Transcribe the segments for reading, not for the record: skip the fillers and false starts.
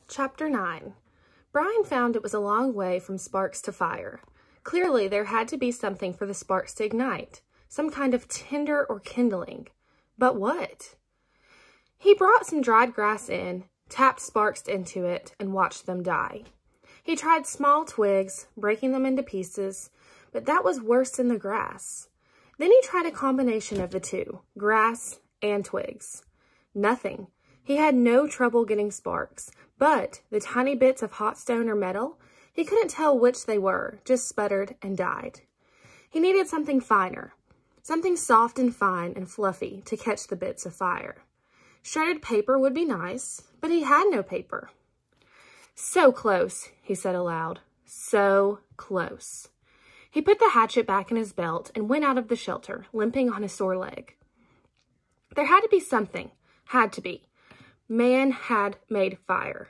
Chapter 9. Brian found it was a long way from sparks to fire. Clearly, there had to be something for the sparks to ignite, some kind of tinder or kindling. But what? He brought some dried grass in, tapped sparks into it, and watched them die. He tried small twigs, breaking them into pieces, but that was worse than the grass. Then he tried a combination of the two, grass and twigs. Nothing. He had no trouble getting sparks, but the tiny bits of hot stone or metal, he couldn't tell which they were, just sputtered and died. He needed something finer, something soft and fine and fluffy to catch the bits of fire. Shredded paper would be nice, but he had no paper. So close, he said aloud. So close. He put the hatchet back in his belt and went out of the shelter, limping on his sore leg. There had to be something. Had to be. Man had made fire.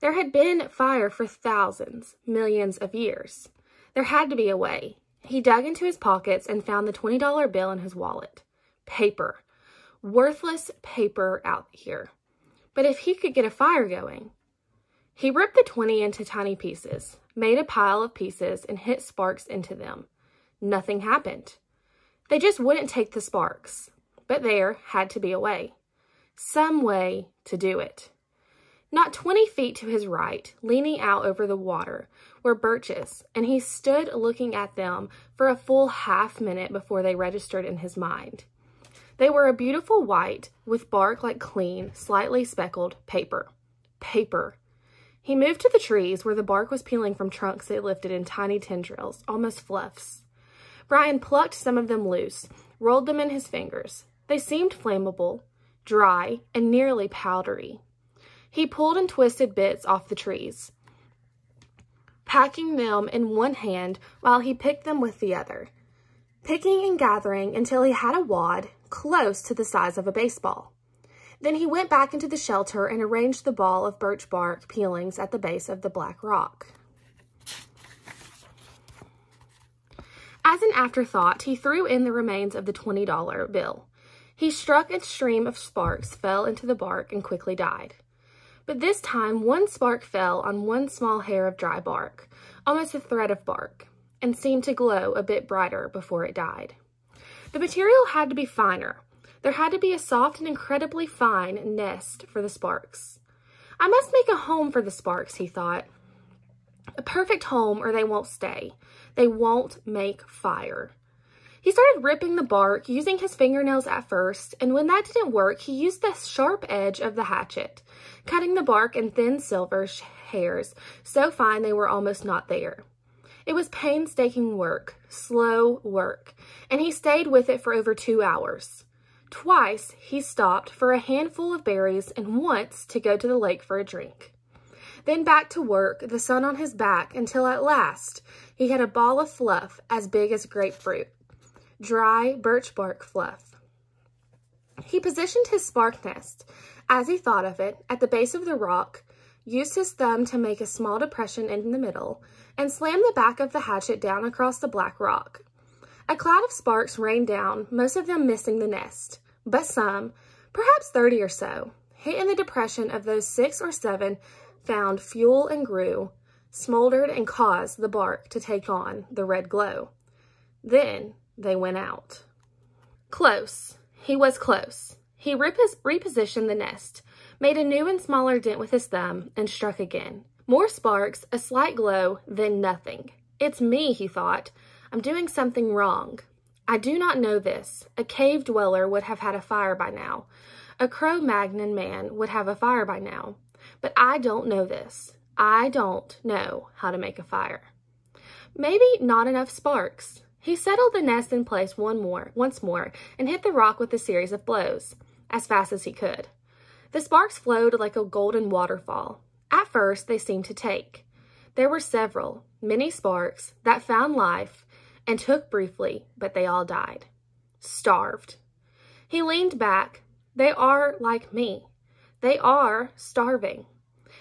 There had been fire for thousands, millions of years. There had to be a way. He dug into his pockets and found the $20 bill in his wallet. Paper. Worthless paper out here. But if he could get a fire going. He ripped the 20 into tiny pieces, made a pile of pieces, and hit sparks into them. Nothing happened. They just wouldn't take the sparks. But there had to be a way. Some way to do it. Not 20 feet to his right, leaning out over the water, were birches, and he stood looking at them for a full half-minute before they registered in his mind. They were a beautiful white, with bark like clean, slightly speckled paper. Paper. He moved to the trees where the bark was peeling from trunks they lifted in tiny tendrils, almost fluffs. Brian plucked some of them loose, rolled them in his fingers. They seemed flammable, dry, and nearly powdery. He pulled and twisted bits off the trees, packing them in one hand while he picked them with the other, picking and gathering until he had a wad close to the size of a baseball. Then he went back into the shelter and arranged the ball of birch bark peelings at the base of the black rock. As an afterthought, he threw in the remains of the $20 bill. He struck, a stream of sparks fell into the bark and quickly died. But this time, one spark fell on one small hair of dry bark, almost a thread of bark, and seemed to glow a bit brighter before it died. The material had to be finer. There had to be a soft and incredibly fine nest for the sparks. I must make a home for the sparks, he thought. A perfect home or they won't stay. They won't make fire. He started ripping the bark, using his fingernails at first, and when that didn't work, he used the sharp edge of the hatchet, cutting the bark in thin silver hairs, so fine they were almost not there. It was painstaking work, slow work, and he stayed with it for over 2 hours. Twice, he stopped for a handful of berries and once to go to the lake for a drink. Then back to work, the sun on his back, until at last he had a ball of fluff as big as grapefruit. Dry birch bark fluff. He positioned his spark nest, as he thought of it, at the base of the rock, used his thumb to make a small depression in the middle, and slammed the back of the hatchet down across the black rock. A cloud of sparks rained down, most of them missing the nest, but some, perhaps 30 or so, hit in the depression of those 6 or 7, found fuel and grew, smoldered and caused the bark to take on the red glow. Then they went out. Close. He was close. He repositioned the nest, made a new and smaller dent with his thumb, and struck again. More sparks, a slight glow, then nothing. It's me, he thought. I'm doing something wrong. I do not know this. A cave dweller would have had a fire by now. A Cro-Magnon man would have a fire by now. But I don't know this. I don't know how to make a fire. Maybe not enough sparks. He settled the nest in place once more, and hit the rock with a series of blows, as fast as he could. The sparks flowed like a golden waterfall. At first, they seemed to take. There were several, many sparks, that found life, and took briefly, but they all died. Starved. He leaned back. They are like me. They are starving.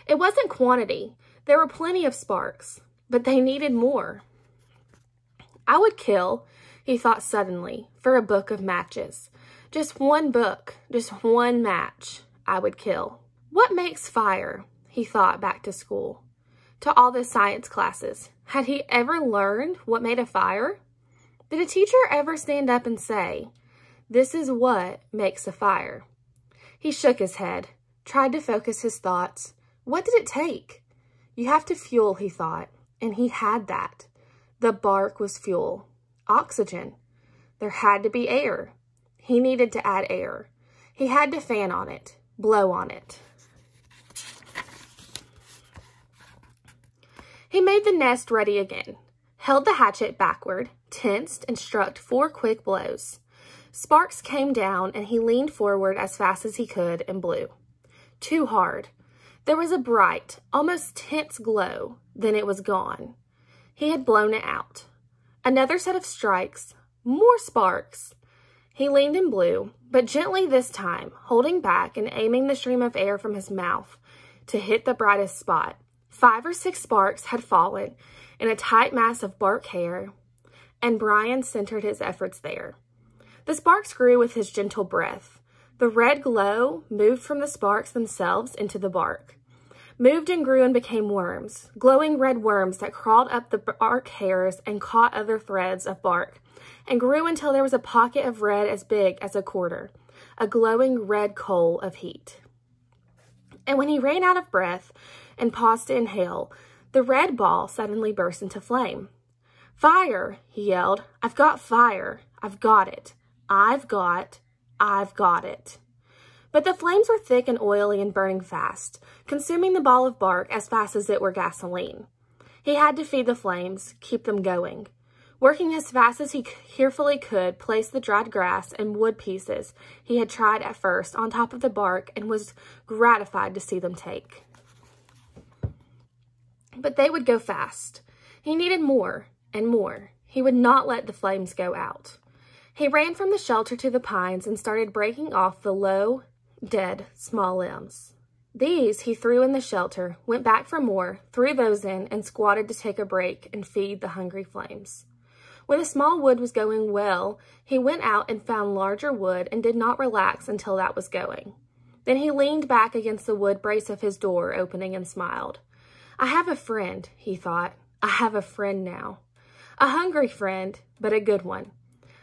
It wasn't quantity. There were plenty of sparks, but they needed more. I would kill, he thought suddenly, for a book of matches. Just one book, just one match, I would kill. What makes fire? he thought back to school, to all the science classes. Had he ever learned what made a fire? Did a teacher ever stand up and say, "This is what makes a fire"? He shook his head, tried to focus his thoughts. What did it take? You have to fuel, he thought, and he had that. The bark was fuel. Oxygen. There had to be air. He needed to add air. He had to fan on it, blow on it. He made the nest ready again, held the hatchet backward, tensed, and struck 4 quick blows. Sparks came down, and he leaned forward as fast as he could and blew. Too hard. There was a bright, almost tense glow. Then it was gone. He had blown it out. Another set of strikes. More sparks. He leaned and blew, but gently this time, holding back and aiming the stream of air from his mouth to hit the brightest spot. 5 or 6 sparks had fallen in a tight mass of bark hair, and Brian centered his efforts there. The sparks grew with his gentle breath. The red glow moved from the sparks themselves into the bark, moved and grew and became worms, glowing red worms that crawled up the bark hairs and caught other threads of bark, and grew until there was a pocket of red as big as a quarter, a glowing red coal of heat. And when he ran out of breath and paused to inhale, the red ball suddenly burst into flame. "Fire!" he yelled. "I've got fire. I've got it. I've got it." But the flames were thick and oily and burning fast, consuming the ball of bark as fast as it were gasoline. He had to feed the flames, keep them going. Working as fast as he carefully could, place the dried grass and wood pieces he had tried at first on top of the bark and was gratified to see them take. But they would go fast. He needed more and more. He would not let the flames go out. He ran from the shelter to the pines and started breaking off the low, dead, small limbs. These he threw in the shelter, went back for more, threw those in, and squatted to take a break and feed the hungry flames. When the small wood was going well, he went out and found larger wood and did not relax until that was going. Then he leaned back against the wood brace of his door opening and smiled. "I have a friend," he thought. "I have a friend now. A hungry friend, but a good one.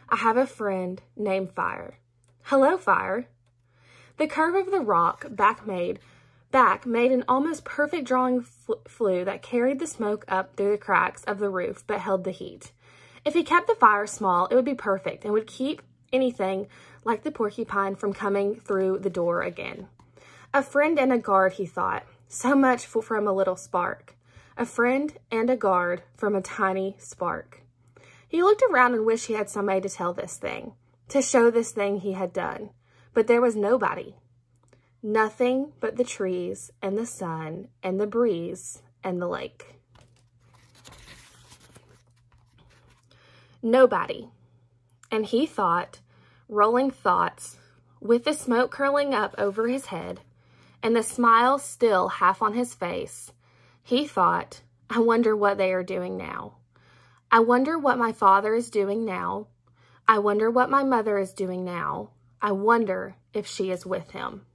I have a friend named Fire. Hello, Fire." The curve of the rock back made an almost perfect drawing flue that carried the smoke up through the cracks of the roof but held the heat. If he kept the fire small, it would be perfect and would keep anything like the porcupine from coming through the door again. A friend and a guard, he thought. So much from a little spark. A friend and a guard from a tiny spark. He looked around and wished he had somebody to tell this thing, to show this thing he had done. But there was nobody. Nothing but the trees and the sun and the breeze and the lake. Nobody. And he thought, rolling thoughts, with the smoke curling up over his head and the smile still half on his face, he thought, I wonder what they are doing now. I wonder what my father is doing now. I wonder what my mother is doing now. I wonder if she is with him.